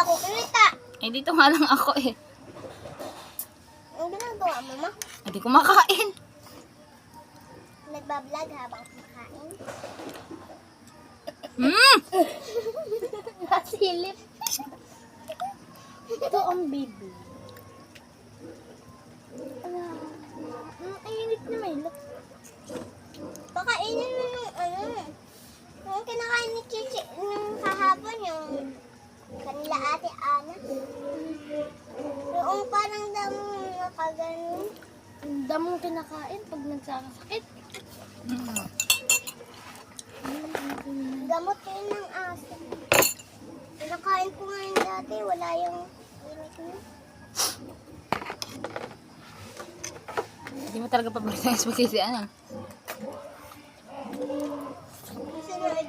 ako kita. Eh, dito nga lang ako eh. Ang ginagawa mo, ma? Hindi ko makain. Nagbablog habang kumakain. Nasilip. Ito ang baby. Ang init na may look. Pakainin mo yung ano. Yung kinakain ni Chichi nung kahapon yung kanila ate Ana. Yung parang damo nakaganon. Damong kinakain pag nagsakasakit. Gamot yun ng aso. Kinakain ko nga yung dati, wala yung init mo. Hindi mo talaga paborito yung spaghetti, ano? Sunod.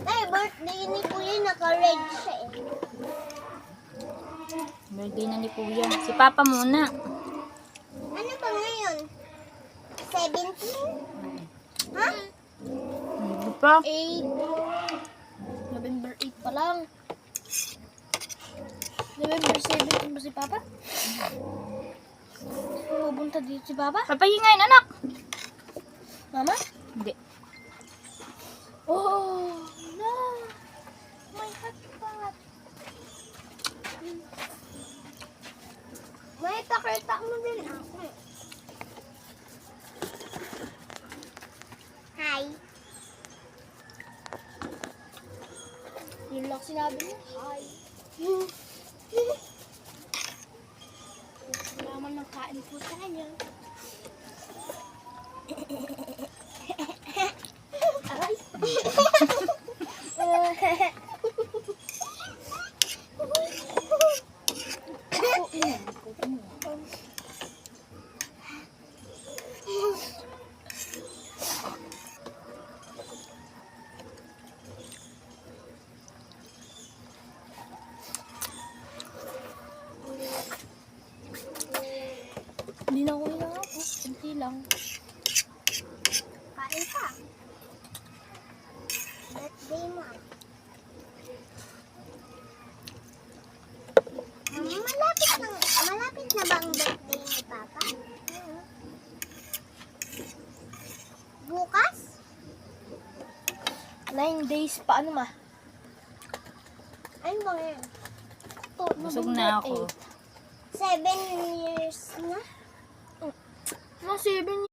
Ay, birthday ni Kuya, naka-red siya eh. Birthday na ni Kuya. Si Papa muna. Ano ba ngayon? 17? Ha? Hindi pa. 8. November 8 pa lang. November 17 ba si Papa? Pupunta dito si Papa? Papahingain, anak. Mama? Hindi. Oh, no. My hotpot. May pakita mo din ako. Hi. Yun lang sinabi mo. Hi. Naman ng kain po sa kanya. Aray. Hindi na ko ako. Kunti lang. Kain pa. Birthday mo. Malapit na ba ang birthday ni Papa? Bukas? 9 days pa. Ano ma? Ano ba ngayon? Busog na ako. 7 years na? 7 years.